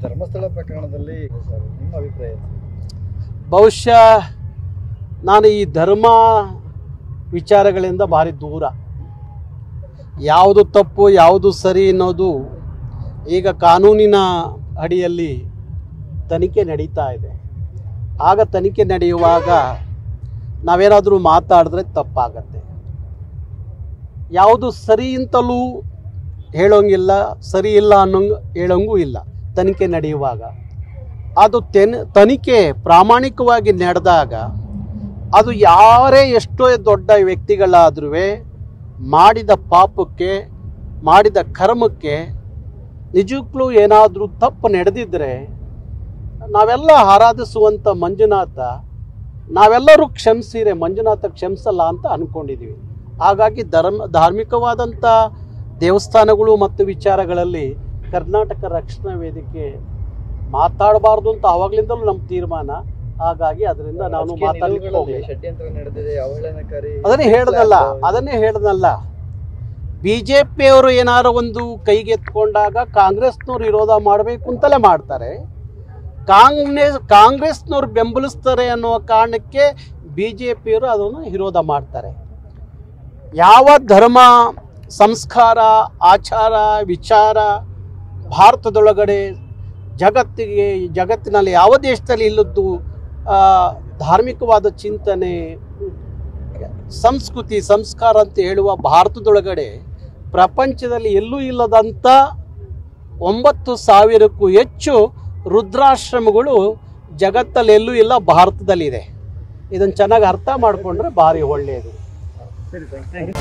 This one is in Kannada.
ಧರ್ಮಸ್ಥಳ ಪ್ರಕರಣದಲ್ಲಿ ಸರ್ ನಿಮ್ಮ ಅಭಿಪ್ರಾಯ? ಬಹುಶಃ ನಾನು ಈ ಧರ್ಮ ವಿಚಾರಗಳಿಂದ ಭಾರಿ ದೂರ. ಯಾವುದು ತಪ್ಪು ಯಾವುದು ಸರಿ ಅನ್ನೋದು ಈಗ ಕಾನೂನಿನ ಅಡಿಯಲ್ಲಿ ತನಿಖೆ ನಡೀತಾ ಇದೆ. ಆಗ ತನಿಖೆ ನಡೆಯುವಾಗ ನಾವೇನಾದರೂ ಮಾತಾಡಿದ್ರೆ ತಪ್ಪಾಗತ್ತೆ. ಯಾವುದು ಸರಿ ಅಂತಲೂ ಹೇಳೋಂಗಿಲ್ಲ, ಸರಿ ಇಲ್ಲ ಹೇಳೋಂಗೂ ಇಲ್ಲ ತನಿಖೆ ನಡೆಯುವಾಗ. ಅದು ತನಿಖೆ ಪ್ರಾಮಾಣಿಕವಾಗಿ ನಡೆದಾಗ ಅದು ಯಾರೇ ಎಷ್ಟೋ ದೊಡ್ಡ ವ್ಯಕ್ತಿಗಳಾದ್ರೂ ಮಾಡಿದ ಪಾಪಕ್ಕೆ ಮಾಡಿದ ಕರ್ಮಕ್ಕೆ ನಿಜಕ್ಕೂ ಏನಾದರೂ ತಪ್ಪು ನಡೆದಿದ್ದರೆ ನಾವೆಲ್ಲ ಆರಾಧಿಸುವಂಥ ಮಂಜುನಾಥ ನಾವೆಲ್ಲರೂ ಕ್ಷಮಿಸಿರೆ ಮಂಜುನಾಥ ಕ್ಷಮಿಸಲ್ಲ ಅಂತ ಅಂದ್ಕೊಂಡಿದ್ದೀವಿ. ಹಾಗಾಗಿ ಧಾರ್ಮಿಕವಾದಂಥ ದೇವಸ್ಥಾನಗಳು ಮತ್ತು ವಿಚಾರಗಳಲ್ಲಿ ಕರ್ನಾಟಕ ರಕ್ಷಣಾ ವೇದಿಕೆ ಮಾತಾಡಬಾರ್ದು ಅಂತ ಆವಾಗಲಿಂದಲೂ ನಮ್ಮ ತೀರ್ಮಾನ. ಹಾಗಾಗಿ ಅದರಿಂದ ನಾನು ಅದನ್ನೇ ಹೇಳ್ದಲ್ಲ ಬಿಜೆಪಿಯವರು ಏನಾರು ಒಂದು ಕೈಗೆ ಎತ್ಕೊಂಡಾಗ ಕಾಂಗ್ರೆಸ್ನವ್ರು ವಿರೋಧ ಮಾಡಬೇಕು ಅಂತಲೇ ಮಾಡ್ತಾರೆ. ಕಾಂಗ್ರೆಸ್ನವ್ರು ಬೆಂಬಲಿಸ್ತಾರೆ ಅನ್ನುವ ಕಾರಣಕ್ಕೆ ಬಿಜೆಪಿಯವರು ಅದನ್ನು ವಿರೋಧ ಮಾಡ್ತಾರೆ. ಯಾವ ಧರ್ಮ ಸಂಸ್ಕಾರ ವಿಚಾರ ಭಾರತದೊಳಗಡೆ ಜಗತ್ತಿನಲ್ಲಿ ಯಾವ ದೇಶದಲ್ಲಿ ಇಲ್ಲದ್ದು ಧಾರ್ಮಿಕವಾದ ಚಿಂತನೆ ಸಂಸ್ಕೃತಿ ಸಂಸ್ಕಾರ ಅಂತ ಹೇಳುವ ಭಾರತದೊಳಗಡೆ ಪ್ರಪಂಚದಲ್ಲಿ ಎಲ್ಲೂ ಇಲ್ಲದಂಥ 9,000ಕ್ಕೂ ಹೆಚ್ಚು ರುದ್ರಾಶ್ರಮಗಳು ಜಗತ್ತಲ್ಲಿ ಎಲ್ಲೂ ಇಲ್ಲ, ಭಾರತದಲ್ಲಿದೆ. ಇದನ್ನು ಚೆನ್ನಾಗಿ ಅರ್ಥ ಮಾಡಿಕೊಂಡ್ರೆ ಭಾರಿ ಒಳ್ಳೆಯದು. ಸರಿ ಸರ್, ಥ್ಯಾಂಕ್ ಯು.